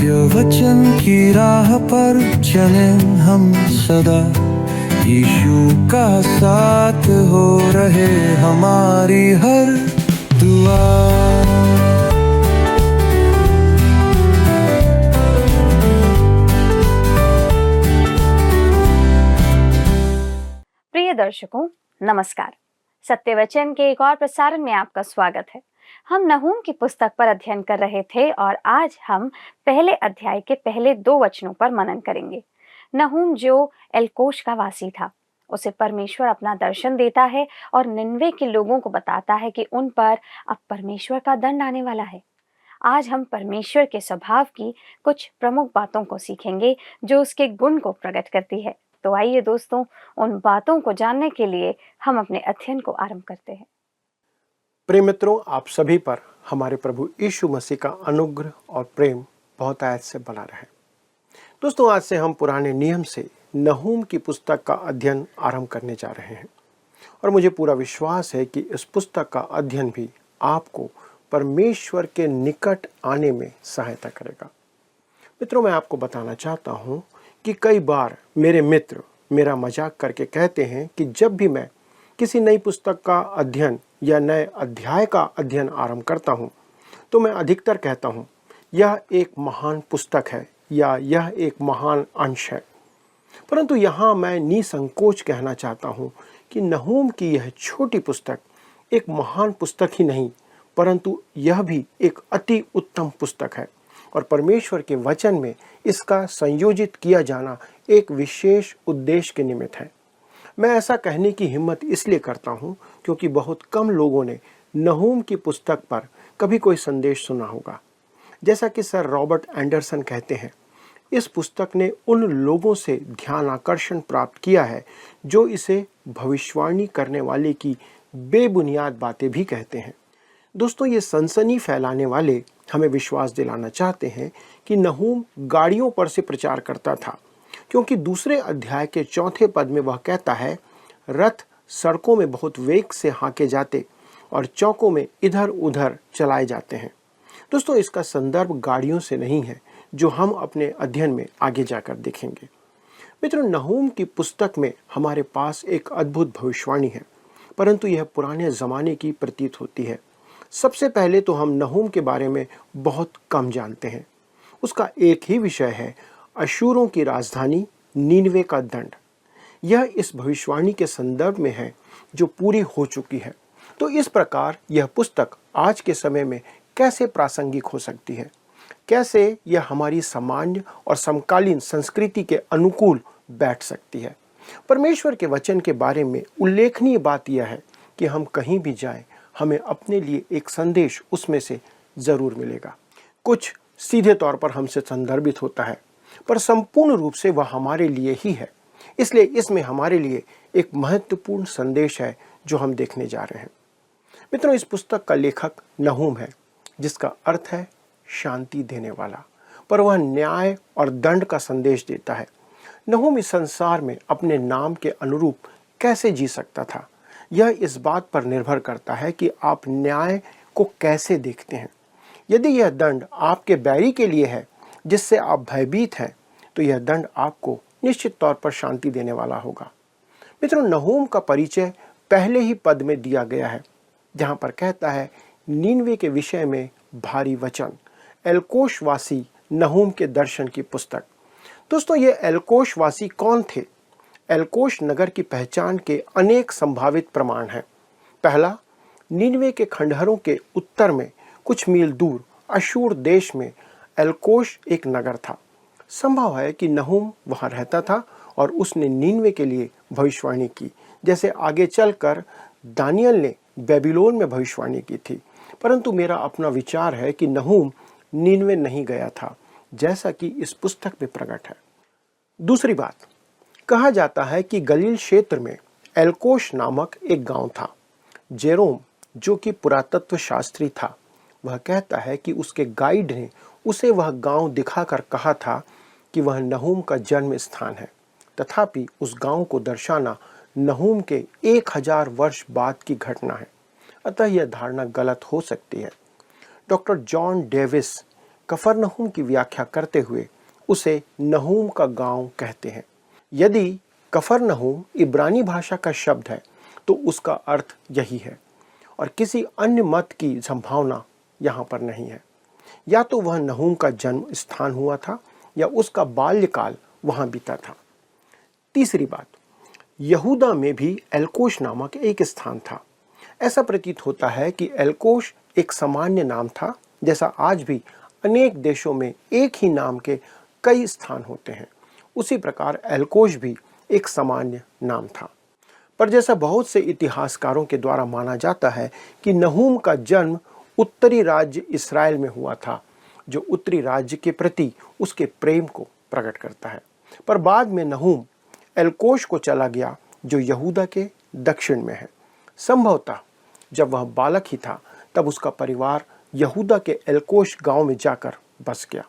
वचन की राह पर चले हम सदा, यीशु का साथ हो रहे हमारी हर दुआ। प्रिय दर्शकों, नमस्कार। सत्य वचन के एक और प्रसारण में आपका स्वागत है। हम नहूम की पुस्तक पर अध्ययन कर रहे थे और आज हम पहले अध्याय के पहले 2 वचनों पर मनन करेंगे। नहूम जो एलकोश का वासी था, उसे परमेश्वर अपना दर्शन देता है और निनवे के लोगों को बताता है कि उन पर अब परमेश्वर का दंड आने वाला है। आज हम परमेश्वर के स्वभाव की कुछ प्रमुख बातों को सीखेंगे जो उसके गुण को प्रकट करती है। तो आइए दोस्तों, उन बातों को जानने के लिए हम अपने अध्ययन को आरंभ करते हैं। प्रिय मित्रों, आप सभी पर हमारे प्रभु यीशु मसीह का अनुग्रह और प्रेम बहुत आयत से बना रहे। दोस्तों, आज से हम पुराने नियम से नहूम की पुस्तक का अध्ययन आरंभ करने जा रहे हैं और मुझे पूरा विश्वास है कि इस पुस्तक का अध्ययन भी आपको परमेश्वर के निकट आने में सहायता करेगा। मित्रों, मैं आपको बताना चाहता हूं कि कई बार मेरे मित्र मेरा मजाक करके कहते हैं कि जब भी मैं किसी नई पुस्तक का अध्ययन या नए अध्याय का अध्ययन आरंभ करता हूं, तो मैं अधिकतर कहता हूं यह एक महान पुस्तक है या यह एक महान अंश है। परंतु यहाँ मैं निसंकोच कहना चाहता हूं कि नहूम की यह छोटी पुस्तक एक महान पुस्तक ही नहीं, परंतु यह भी एक अति उत्तम पुस्तक है और परमेश्वर के वचन में इसका संयोजित किया जाना एक विशेष उद्देश्य के निमित्त है। मैं ऐसा कहने की हिम्मत इसलिए करता हूं क्योंकि बहुत कम लोगों ने नहूम की पुस्तक पर कभी कोई संदेश सुना होगा। जैसा कि सर रॉबर्ट एंडरसन कहते हैं, इस पुस्तक ने उन लोगों से ध्यान आकर्षण प्राप्त किया है जो इसे भविष्यवाणी करने वाले की बेबुनियाद बातें भी कहते हैं। दोस्तों, ये सनसनी फैलाने वाले हमें विश्वास दिलाना चाहते हैं कि नहूम गाड़ियों पर से प्रचार करता था, क्योंकि दूसरे अध्याय के 4 पद में वह कहता है, रथ सड़कों में बहुत वेग से हाँके जाते और चौकों में इधर उधर चलाए जाते हैं। दोस्तों, इसका संदर्भ गाड़ियों से नहीं है, जो हम अपने अध्ययन में आगे जाकर देखेंगे। मित्रों, नहूम की पुस्तक में हमारे पास एक अद्भुत भविष्यवाणी है, परंतु यह पुराने जमाने की प्रतीत होती है। सबसे पहले तो हम नहूम के बारे में बहुत कम जानते हैं। उसका एक ही विषय है, अशूरों की राजधानी नीनवे का दंड। यह इस भविष्यवाणी के संदर्भ में है जो पूरी हो चुकी है। तो इस प्रकार यह पुस्तक आज के समय में कैसे प्रासंगिक हो सकती है, कैसे यह हमारी सामान्य और समकालीन संस्कृति के अनुकूल बैठ सकती है। परमेश्वर के वचन के बारे में उल्लेखनीय बात यह है कि हम कहीं भी जाएं, हमें अपने लिए एक संदेश उसमें से जरूर मिलेगा। कुछ सीधे तौर पर हमसे संदर्भित होता है, पर संपूर्ण रूप से वह हमारे लिए ही है। इसलिए इसमें हमारे लिए एक महत्वपूर्ण संदेश है जो हम देखने जा रहे हैं। मित्रों, इस पुस्तक का लेखक नहूम है, जिसका अर्थ है शांति देने वाला, पर वह न्याय और दंड का संदेश देता है। नहूम इस संसार में अपने नाम के अनुरूप कैसे जी सकता था, यह इस बात पर निर्भर करता है कि आप न्याय को कैसे देखते हैं। यदि यह दंड आपके बैरी के लिए है जिससे आप भयभीत हैं, तो यह दंड आपको निश्चित तौर पर शांति देने वाला होगा। मित्रों, नहूम का परिचय पहले ही पद में दिया गया है, जहां पर कहता है, नीनवे के विषय में भारी वचन, एलकोश वासी नहूम के दर्शन की पुस्तक। दोस्तों, ये एलकोश वासी कौन थे? एलकोश नगर की पहचान के अनेक संभावित प्रमाण हैं। पहला, नीनवे के खंडहरों के उत्तर में कुछ मील दूर अशूर देश में एलकोश एक नगर था। संभव है कि नहूम वहां रहता था और उसने नीनवे के लिए भविष्यवाणी की, जैसे आगे चलकर दानियल ने बेबीलोन में भविष्यवाणी की थी। परंतु मेरा अपना विचार है कि नहूम नीनवे नहीं गया था, जैसा कि इस पुस्तक में प्रकट है। दूसरी बात, कहा जाता है कि गलील क्षेत्र में एलकोश नामक एक गांव था। जेरोम, जो कि पुरातत्व शास्त्री था, वह कहता है कि उसके गाइड ने उसे वह गांव दिखाकर कहा था कि वह नहूम का जन्म स्थान है। तथापि उस गांव को दर्शाना नहूम के 1000 वर्ष बाद की घटना है, अतः यह धारणा गलत हो सकती है। डॉक्टर जॉन डेविस कफरनहूम की व्याख्या करते हुए उसे नहूम का गांव कहते हैं। यदि कफरनहूम इब्रानी भाषा का शब्द है तो उसका अर्थ यही है और किसी अन्य मत की संभावना यहाँ पर नहीं है। या तो वह नहूम का जन्म स्थान हुआ था या उसका बाल्यकाल वहाँ बीता था। तीसरी बात, यहूदा में भी एलकोश नामक एक स्थान था। ऐसा प्रतीत होता है कि एलकोश एक सामान्य नाम था, जैसा आज भी अनेक देशों में एक ही नाम के कई स्थान होते हैं। उसी प्रकार एलकोश भी एक सामान्य नाम था। पर जैसा बहुत से इतिहासकारों के द्वारा माना जाता है कि नहूम का जन्म उत्तरी राज्य इस्राएल में हुआ था, जो उत्तरी राज्य के प्रति उसके प्रेम को प्रकट करता है। पर बाद में नहूम एलकोश को चला गया, जो यहूदा के दक्षिण में है। संभवतः जब वह बालक ही था तब उसका परिवार यहूदा के एलकोश गांव में जाकर बस गया।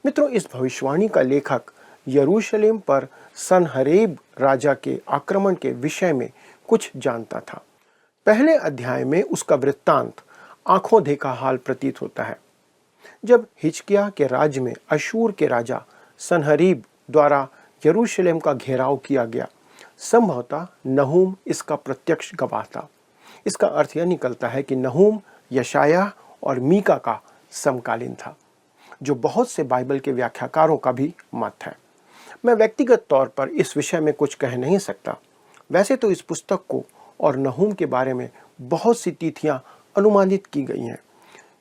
मित्रों, इस भविष्यवाणी का लेखक यरूशलेम पर सनहरीब राजा के आक्रमण के विषय में कुछ जानता था। पहले अध्याय में उसका वृत्तांत आंखों देखा हाल प्रतीत होता है। जब हिजकिय्याह के राज्य में अशूर के राजा सनहरीब द्वारा यरूशलेम का घेराव किया गया, संभवतः नहूम इसका प्रत्यक्ष गवाह था। इसका अर्थ यह निकलता है कि नहूम यशायाह और मीका का समकालीन था, जो बहुत से बाइबल के व्याख्याकारों का भी मत है। मैं व्यक्तिगत तौर पर इस विषय में कुछ कह नहीं सकता। वैसे तो इस पुस्तक को और नहूम के बारे में बहुत सी तिथियां अनुमानित की गई हैं।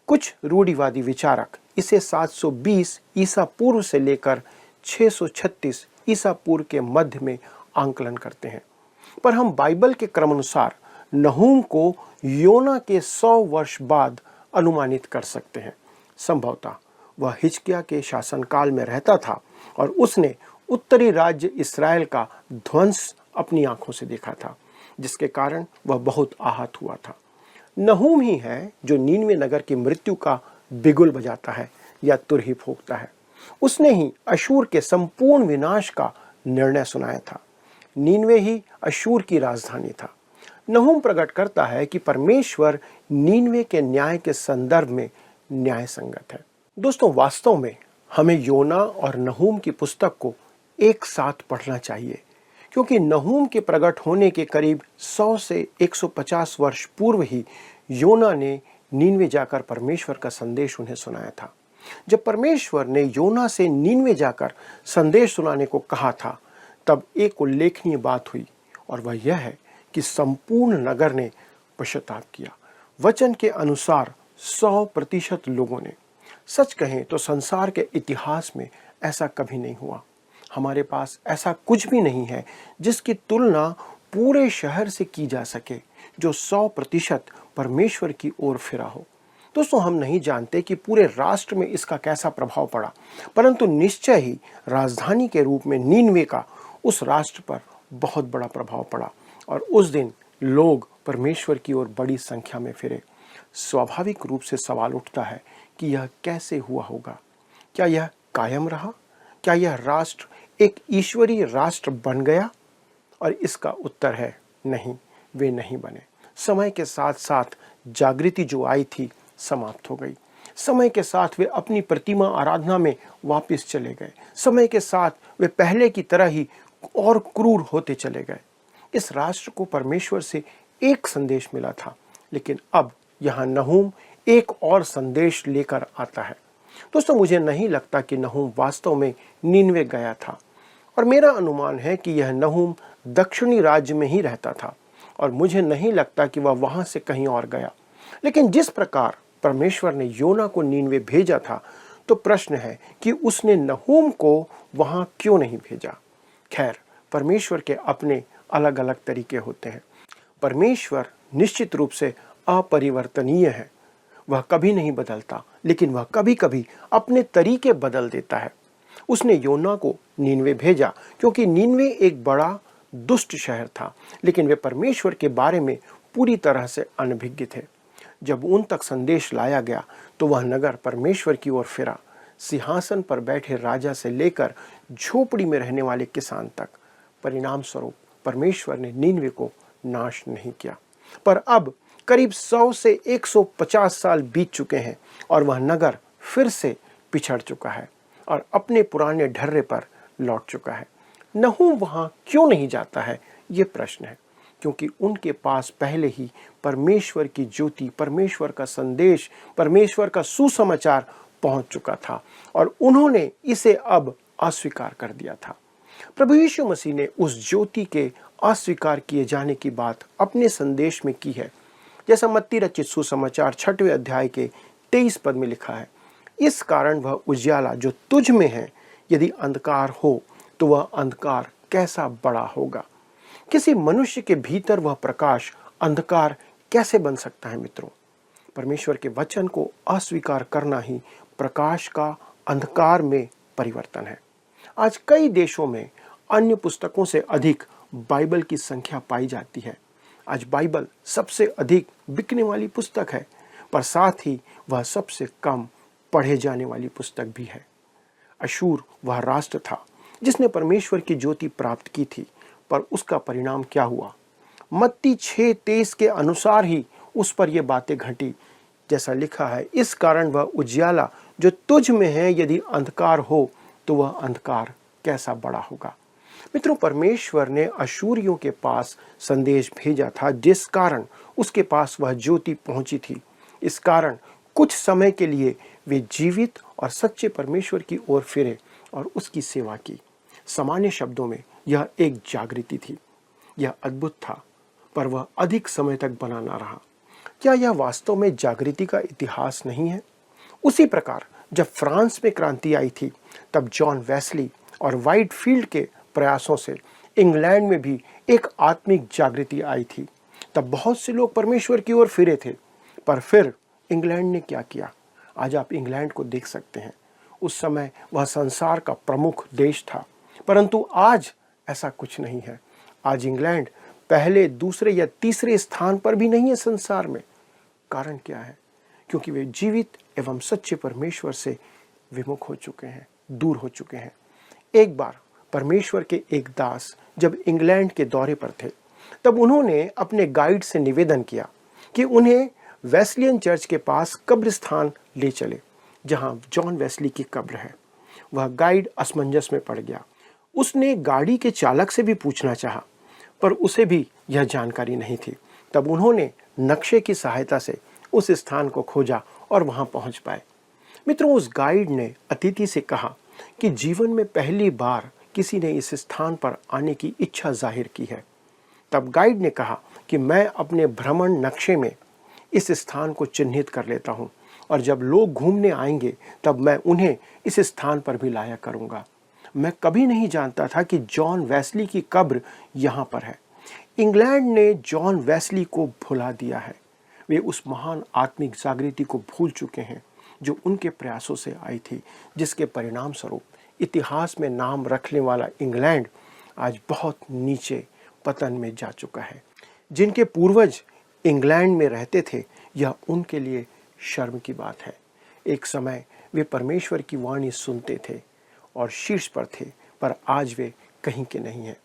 कुछ रूढ़िवादी विचारक इसे 720 ईसा पूर्व से लेकर 636 ईसा पूर्व के मध्य में आंकलन करते हैं। पर हम बाइबल के क्रमानुसार नहूम को योना के 100 वर्ष बाद अनुमानित कर सकते हैं। संभवतः वह हिजकिय्याह के शासनकाल में रहता था और उसने उत्तरी राज्य इस्राएल का ध्वंस अपनी आंखों से देखा था, जिसके कारण वह बहुत आहत हुआ था। नहूम ही है जो नीनवे नगर की मृत्यु का बिगुल बजाता है या तुरही फूंकता है। उसने ही अशूर के संपूर्ण विनाश का निर्णय सुनाया था। नीनवे ही अशूर की राजधानी था। नहूम प्रकट करता है कि परमेश्वर नीनवे के न्याय के संदर्भ में न्याय संगत है। दोस्तों, वास्तव में हमें योना और नहूम की पुस्तक को एक साथ पढ़ना चाहिए, क्योंकि नहूम के प्रकट होने के करीब 100 से 150 वर्ष पूर्व ही योना ने नीनवे जाकर परमेश्वर का संदेश उन्हें सुनाया था। जब परमेश्वर ने योना से नीनवे जाकर संदेश सुनाने को कहा था, तब एक उल्लेखनीय बात हुई, और वह यह है कि संपूर्ण नगर ने पश्चाताप किया। वचन के अनुसार 100% लोगों ने। सच कहें तो संसार के इतिहास में ऐसा कभी नहीं हुआ। हमारे पास ऐसा कुछ भी नहीं है जिसकी तुलना पूरे शहर से की जा सके, जो 100% परमेश्वर की ओर फिरा हो। दोस्तों, हम नहीं जानते कि पूरे राष्ट्र में इसका कैसा प्रभाव पड़ा, परंतु निश्चय ही राजधानी के रूप में नीनवे का उस राष्ट्र पर बहुत बड़ा प्रभाव पड़ा और उस दिन लोग परमेश्वर की ओर बड़ी संख्या में फिरे। स्वाभाविक रूप से सवाल उठता है कि यह कैसे हुआ होगा? क्या यह कायम रहा? क्या यह राष्ट्र एक ईश्वरीय राष्ट्र बन गया? और इसका उत्तर है नहीं, वे नहीं बने। समय के साथ साथ जागृति जो आई थी समाप्त हो गई। समय के साथ वे अपनी प्रतिमा आराधना में वापस चले गए। समय के साथ वे पहले की तरह ही और क्रूर होते चले गए। इस राष्ट्र को परमेश्वर से एक संदेश मिला था, लेकिन अब यहाँ नहूम एक और संदेश लेकर आता है। दोस्तों, मुझे नहीं लगता कि नहूम वास्तव में नीनवे गया था, और मेरा अनुमान है कि यह नहूम दक्षिणी राज्य में ही रहता था, और मुझे नहीं लगता कि वह वहां से कहीं और गया। लेकिन जिस प्रकार परमेश्वर ने योना को नीनवे भेजा था, तो प्रश्न है कि उसने नहूम को वहां क्यों नहीं भेजा। खैर, परमेश्वर के अपने अलग अलग तरीके होते हैं। परमेश्वर निश्चित रूप से अपरिवर्तनीय है। वह कभी नहीं बदलता, लेकिन वह कभी कभी अपने तरीके बदल देता है। उसने योना को नीनवे भेजा क्योंकि नीनवे एक बड़ा दुष्ट शहर था, लेकिन वे परमेश्वर के बारे में पूरी तरह से अनभिज्ञ थे। जब उन तक संदेश लाया गया तो वह नगर परमेश्वर की ओर फिरा। सिंहासन पर बैठे राजा से लेकर झोपड़ी में रहने वाले किसान तक। परिणाम स्वरूप परमेश्वर ने नीनवे को नाश नहीं किया। पर अब करीब 100 से 150 साल बीत चुके हैं और वह नगर फिर से पिछड़ चुका है और अपने पुराने ढर्रे पर लौट चुका है। नहूम वहां क्यों नहीं जाता है, ये प्रश्न है। क्योंकि उनके पास पहले ही परमेश्वर की ज्योति, परमेश्वर का संदेश, परमेश्वर का सुसमाचार पहुंच चुका था और उन्होंने इसे अब अस्वीकार कर दिया था। प्रभु यीशु मसीह ने उस ज्योति के अस्वीकार किए जाने की बात अपने संदेश में की है। जैसा मत्ती रचित सुसमाचार 6वें अध्याय के 23 पद में लिखा है, इस कारण वह उजियाला जो तुझ में है, यदि अंधकार हो तो वह अंधकार कैसा बड़ा होगा। किसी मनुष्य के भीतर वह प्रकाश अंधकार कैसे बन सकता है मित्रों? परमेश्वर के वचन को अस्वीकार करना ही प्रकाश का अंधकार में परिवर्तन है। आज कई देशों में अन्य पुस्तकों से अधिक बाइबल की संख्या पाई जाती है। आज बाइबल सबसे अधिक बिकने वाली पुस्तक है, पर साथ ही वह सबसे कम पढ़े जाने वाली पुस्तक भी है। अशूर वह राष्ट्र था जिसने परमेश्वर की ज्योति प्राप्त की थी, पर उसका परिणाम क्या हुआ? मत्ती 6:23 के अनुसार ही उस पर यह बातें घटी। जैसा लिखा है, इस कारण वह उजियाला जो तुझ में है, यदि अंधकार हो तो वह अंधकार कैसा बड़ा होगा। मित्रों, परमेश्वर ने अशूरियों के पास संदेश भेजा था, जिस कारण उसके पास वह ज्योति पहुंची थी। इस कारण कुछ समय के लिए वे जीवित और सच्चे परमेश्वर की ओर फिरे और उसकी सेवा की। सामान्य शब्दों में यह एक जागृति थी। यह अद्भुत था, पर वह अधिक समय तक बना ना रहा। क्या यह वास्तव में जागृति का इतिहास नहीं है? उसी प्रकार जब फ्रांस में क्रांति आई थी, तब जॉन वेस्ली और व्हाइटफील्ड के प्रयासों से इंग्लैंड में भी एक आत्मिक जागृति आई थी। तब बहुत से लोग परमेश्वर की ओर फिरे थे, पर फिर इंग्लैंड ने क्या किया? आज आप इंग्लैंड को देख सकते हैं। उस समय वह संसार का प्रमुख देश था, परंतु आज ऐसा कुछ नहीं है। आज इंग्लैंड पहले, दूसरे या तीसरे स्थान पर भी नहीं है संसार में। कारण क्या है? क्योंकि वे जीवित एवं सच्चे परमेश्वर से विमुख हो चुके हैं, दूर हो चुके हैं। एक बार परमेश्वर के एक दास जब इंग्लैंड के दौरे पर थे, तब उन्होंने अपने गाइड से निवेदन किया कि उन्हें वेस्लियन चर्च के पास कब्रिस्तान ले चले, जहां जॉन वेस्ली की कब्र है। वह गाइड असमंजस में पड़ गया। उसने गाड़ी के चालक से भी पूछना चाहा, पर उसे भी यह जानकारी नहीं थी। तब उन्होंने नक्शे की सहायता से उस स्थान को खोजा और वहां पहुंच पाए। मित्रों, उस गाइड ने अतिथि से कहा कि जीवन में पहली बार किसी ने इस स्थान पर आने की इच्छा जाहिर की है। तब गाइड ने कहा कि मैं अपने भ्रमण नक्शे में इस स्थान को चिन्हित कर लेता हूं और जब लोग घूमने आएंगे तब मैं उन्हें इस स्थान पर भी लाया करूंगा। मैं कभी नहीं जानता था कि जॉन वेस्ली की कब्र यहाँ पर है। इंग्लैंड ने जॉन वेस्ली को भुला दिया है। वे उस महान आत्मिक जागृति को भूल चुके हैं जो उनके प्रयासों से आई थी, जिसके परिणाम स्वरूप इतिहास में नाम रखने वाला इंग्लैंड आज बहुत नीचे पतन में जा चुका है। जिनके पूर्वज इंग्लैंड में रहते थे, यह उनके लिए शर्म की बात है। एक समय वे परमेश्वर की वाणी सुनते थे और शीर्ष पर थे, पर आज वे कहीं के नहीं हैं।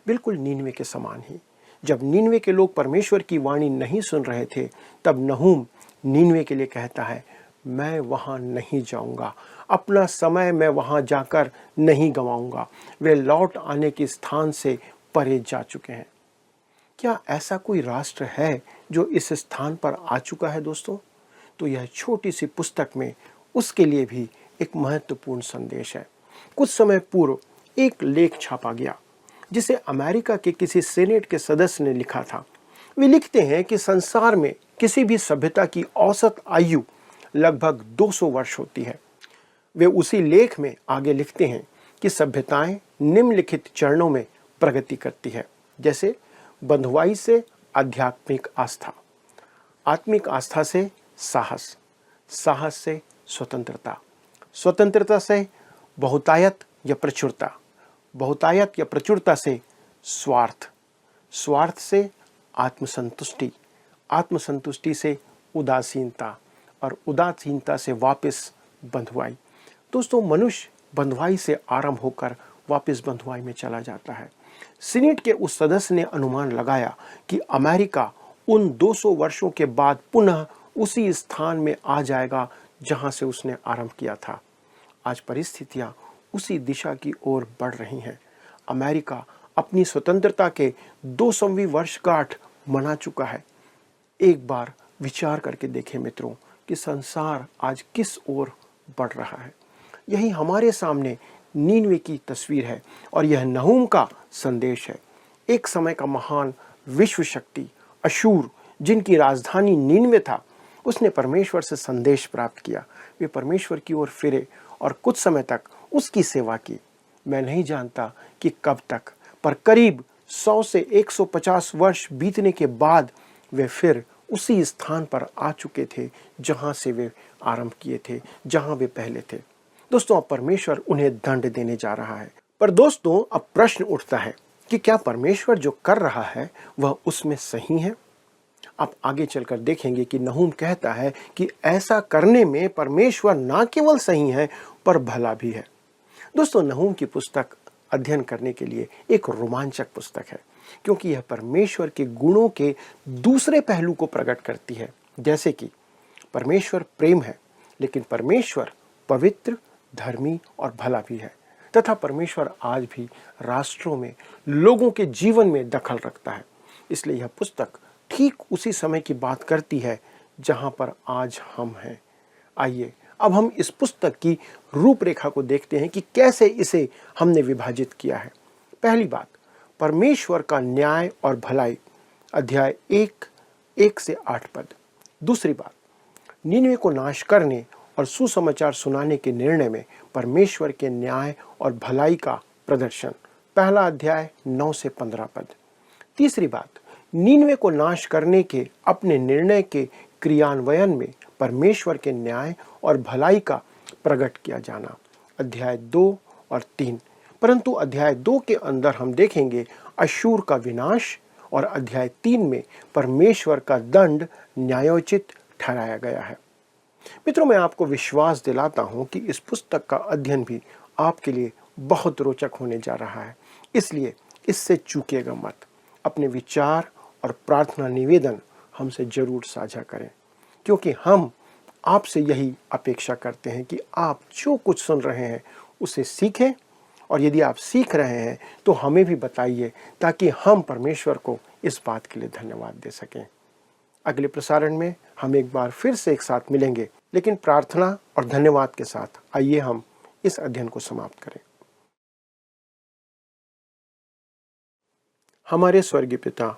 बिल्कुल नीनवे के समान ही। जब नीनवे के लोग परमेश्वर की वाणी नहीं सुन रहे थे, तब नहूम नीनवे के लिए कहता है, मैं वहां नहीं जाऊंगा, अपना समय मैं वहां जाकर नहीं गंवाऊंगा। वे लौट आने के स्थान से परे जा चुके हैं। क्या ऐसा कोई राष्ट्र है जो इस स्थान पर आ चुका है दोस्तों? तो यह छोटी सी पुस्तक में उसके लिए भी एक महत्वपूर्ण संदेश है। कुछ समय पूर्व एक लेख छापा गया जिसे अमेरिका के किसी सीनेट के सदस्य ने लिखा था। वे लिखते हैं कि संसार में किसी भी सभ्यता की औसत आयु लगभग 200 वर्ष होती है। वे उसी लेख में आगे लिखते हैं कि सभ्यताएं निम्नलिखित चरणों में प्रगति करती है, जैसे बंधुआई से आध्यात्मिक आस्था, आत्मिक आस्था से साहस, साहस से स्वतंत्रता, स्वतंत्रता से बहुतायत या प्रचुरता, बहुतायत या प्रचुरता से स्वार्थ, स्वार्थ से आत्मसंतुष्टि, आत्मसंतुष्टि से उदासीनता और उदासीनता से वापस बंधुआई। दोस्तों, मनुष्य बंधुआई से आरंभ होकर वापस बंधुआई में चला जाता है। सीनेट के उस सदस्य ने अनुमान लगाया कि अमेरिका उन 200 वर्षों के बाद पुनः उसी स्थान में आ जाएगा जहां से उसने आरंभ किया था। आज परिस्थितियां उसी दिशा की ओर बढ़ रही हैं। अमेरिका अपनी स्वतंत्रता के 200वीं वर्षगांठ मना चुका है। एक बार विचार करके देखें मित्रों कि संसार आज किस ओर बढ़ रहा है। यही हमारे सामने नीनवे की तस्वीर है और यह नहूम का संदेश है। एक समय का महान विश्व शक्ति अशूर, जिनकी राजधानी नीनवे था, उसने परमेश्वर से संदेश प्राप्त किया। वे परमेश्वर की ओर फिरे और कुछ समय तक उसकी सेवा की। मैं नहीं जानता कि कब तक, पर करीब 100 से 150 वर्ष बीतने के बाद वे फिर उसी स्थान पर आ चुके थे जहां से वे आरंभ किए थे, जहां वे पहले थे। दोस्तों, अब परमेश्वर उन्हें दंड देने जा रहा है। पर दोस्तों, अब प्रश्न उठता है कि क्या परमेश्वर जो कर रहा है वह उसमें सही है? आप आगे चलकर देखेंगे कि नहूम कहता है कि ऐसा करने में परमेश्वर ना केवल सही है पर भला भी है। दोस्तों, नहूम की पुस्तक अध्ययन करने के लिए एक रोमांचक पुस्तक है, क्योंकि यह परमेश्वर के गुणों के दूसरे पहलू को प्रकट करती है। जैसे कि परमेश्वर प्रेम है, लेकिन परमेश्वर पवित्र, धर्मी और भला भी है, तथा परमेश्वर आज भी राष्ट्रों में, लोगों के जीवन में दखल रखता है। इसलिए यह पुस्तक ठीक उसी समय की बात करती है जहां पर आज हम हैं। आइए अब हम इस पुस्तक की रूपरेखा को देखते हैं कि कैसे इसे हमने विभाजित किया है। पहली बात, परमेश्वर का न्याय और भलाई, अध्याय 1 से 8 पद। दूसरी बात, नीनवे को नाश करने और सुसमाचार सुनाने के निर्णय में परमेश्वर के न्याय और भलाई का प्रदर्शन, पहला अध्याय 9 से 15 पद। तीसरी बात, नीनवे को नाश करने के अपने निर्णय के क्रियान्वयन में परमेश्वर के न्याय और भलाई का प्रकट किया जाना, अध्याय 2 और 3। परंतु अध्याय 2 के अंदर हम देखेंगे अशूर का विनाश और अध्याय 3 में परमेश्वर का दंड न्यायोचित ठहराया गया है। मित्रों, मैं आपको विश्वास दिलाता हूं कि इस पुस्तक का अध्ययन भी आपके लिए बहुत रोचक होने जा रहा है। इसलिए इससे चूकिएगा मत। अपने विचार और प्रार्थना निवेदन हमसे जरूर साझा करें, क्योंकि हम आपसे यही अपेक्षा करते हैं कि आप जो कुछ सुन रहे हैं उसे सीखें, और यदि आप सीख रहे हैं तो हमें भी बताइए, ताकि हम परमेश्वर को इस बात के लिए धन्यवाद दे सकें। अगले प्रसारण में हम एक बार फिर से एक साथ मिलेंगे, लेकिन प्रार्थना और धन्यवाद के साथ आइए हम इस अध्ययन को समाप्त करें। हमारे स्वर्गीय पिता,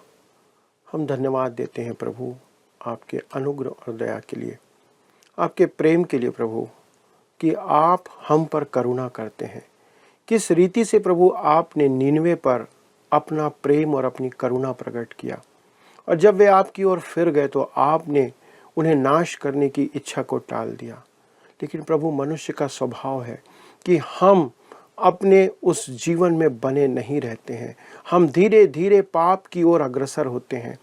हम धन्यवाद देते हैं प्रभु आपके अनुग्रह और दया के लिए, आपके प्रेम के लिए प्रभु, कि आप हम पर करुणा करते हैं। किस रीति से प्रभु आपने नीनवे पर अपना प्रेम और अपनी करुणा प्रकट किया, और जब वे आपकी ओर फिर गए तो आपने उन्हें नाश करने की इच्छा को टाल दिया। लेकिन प्रभु, मनुष्य का स्वभाव है कि हम अपने उस जीवन में बने नहीं रहते हैं, हम धीरे धीरे पाप की ओर अग्रसर होते हैं।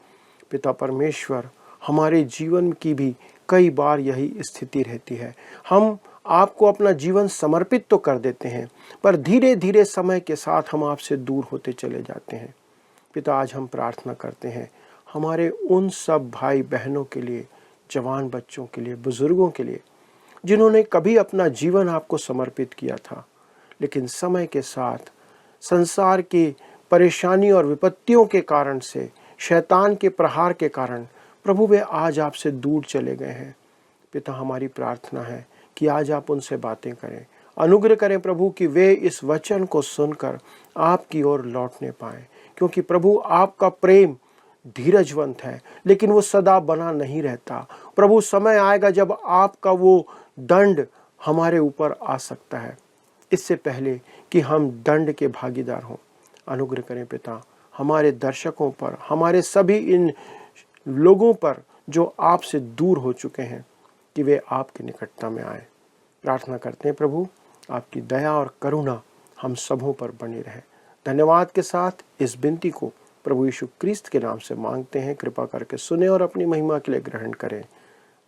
पिता परमेश्वर, हमारे जीवन की भी कई बार यही स्थिति रहती है। हम आपको अपना जीवन समर्पित तो कर देते हैं, पर धीरे धीरे समय के साथ हम आपसे दूर होते चले जाते हैं। पिता, आज हम प्रार्थना करते हैं हमारे उन सब भाई बहनों के लिए, जवान बच्चों के लिए, बुजुर्गों के लिए, जिन्होंने कभी अपना जीवन आपको समर्पित किया था, लेकिन समय के साथ संसार की परेशानी और विपत्तियों के कारण से, शैतान के प्रहार के कारण प्रभु वे आज आपसे दूर चले गए हैं। पिता, हमारी प्रार्थना है कि आज आप उनसे बातें करें, अनुग्रह करें प्रभु, कि वे इस वचन को सुनकर आपकी ओर लौटने पाएं, क्योंकि प्रभु आपका प्रेम धीरजवंत है, लेकिन वो सदा बना नहीं रहता। प्रभु, समय आएगा जब आपका वो दंड हमारे ऊपर आ सकता है। इससे पहले कि हम दंड के भागीदार हों, अनुग्रह करें पिता हमारे दर्शकों पर, हमारे सभी इन लोगों पर जो आपसे दूर हो चुके हैं, कि वे आपकी निकटता में आए। प्रार्थना करते हैं प्रभु, आपकी दया और करुणा हम सबों पर बनी रहे। धन्यवाद के साथ इस विनती को प्रभु यीशु क्रिस्त के नाम से मांगते हैं। कृपा करके सुने और अपनी महिमा के लिए ग्रहण करें।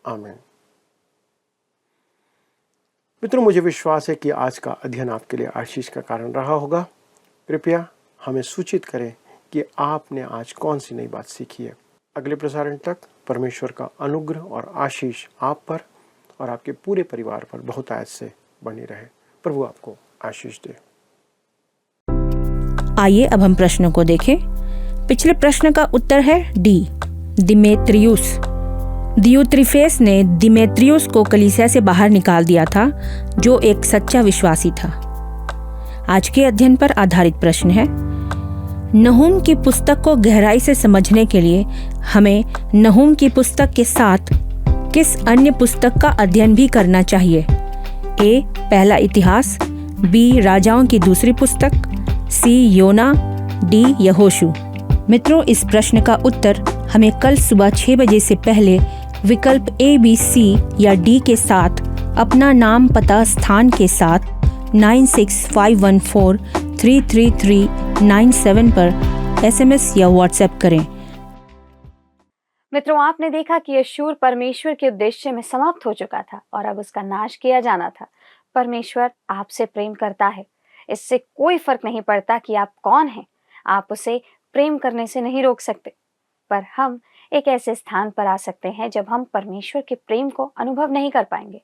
आमीन। मित्रों, मुझे विश्वास है कि आज का अध्ययन आपके लिए आशीष का कारण रहा होगा। कृपया हमें सूचित करें कि आपने आज कौन सी नई बात सीखी है। अगले प्रसारण तक परमेश्वर का अनुग्रह और आशीष आप पर और आपके पूरे परिवार पर बहुत आयत से बनी रहे। प्रभु आपको आशीष दे। आइए अब हम प्रश्नों को देखें। पिछले प्रश्न का उत्तर है डी, दिमेत्रियुस। दियोत्रिफेस ने दिमेत्रियुस को कलीसिया से बाहर निकाल दिया था, जो एक सच्चा विश्वासी था। आज के अध्ययन पर आधारित प्रश्न है, नहूम की पुस्तक को गहराई से समझने के लिए हमें नहूम की पुस्तक के साथ किस अन्य पुस्तक का अध्ययन भी करना चाहिए? ए, पहला इतिहास, बी, राजाओं की दूसरी पुस्तक, सी, योना, डी, यहोशू। मित्रों, इस प्रश्न का उत्तर हमें कल सुबह 6 बजे से पहले विकल्प ए, बी, सी या डी के साथ अपना नाम, पता, स्थान के साथ 9651433397 पर एसएमएस या व्हाट्सएप करें। मित्रों, आपने देखा कि अशूर परमेश्वर के उद्देश्य में समाप्त हो चुका था और अब उसका नाश किया जाना था। परमेश्वर आपसे प्रेम करता है। इससे कोई फर्क नहीं पड़ता कि आप कौन हैं, आप उसे प्रेम करने से नहीं रोक सकते। पर हम एक ऐसे स्थान पर आ सकते हैं जब हम परमेश्वर के प्रेम को अनुभव नहीं कर पाएंगे।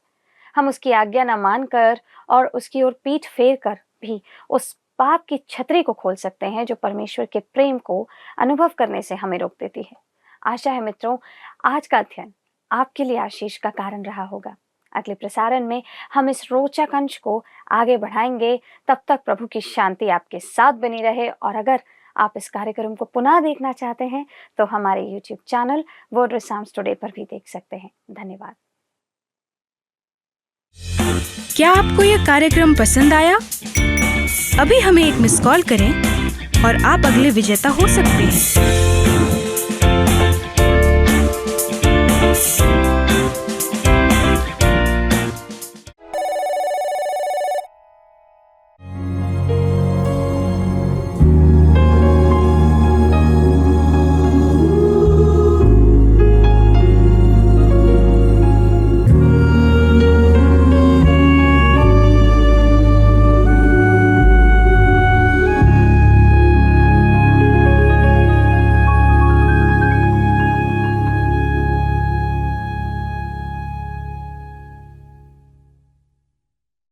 हम उसकी आज्ञा न मानकर और उसकी ओर पीठ फेर कर भी उस पाप की छतरी को खोल सकते हैं जो परमेश्वर के प्रेम को अनुभव करने से हमें रोक देती है। आशा है मित्रों, आज का अध्ययन आपके लिए आशीष का कारण रहा होगा। अगले प्रसारण में हम इस रोचक अंश को आगे बढ़ाएंगे। तब तक प्रभु की शांति आपके साथ बनी रहे। और अगर आप इस कार्यक्रम को पुनः देखना चाहते हैं तो हमारे YouTube channel word with Sams today पर भी देख सकते हैं। धन्यवाद। क्या आपको यह कार्यक्रम पसंद आया? अभी हमें एक मिस कॉल करें और आप अगले विजेता हो सकते हैं।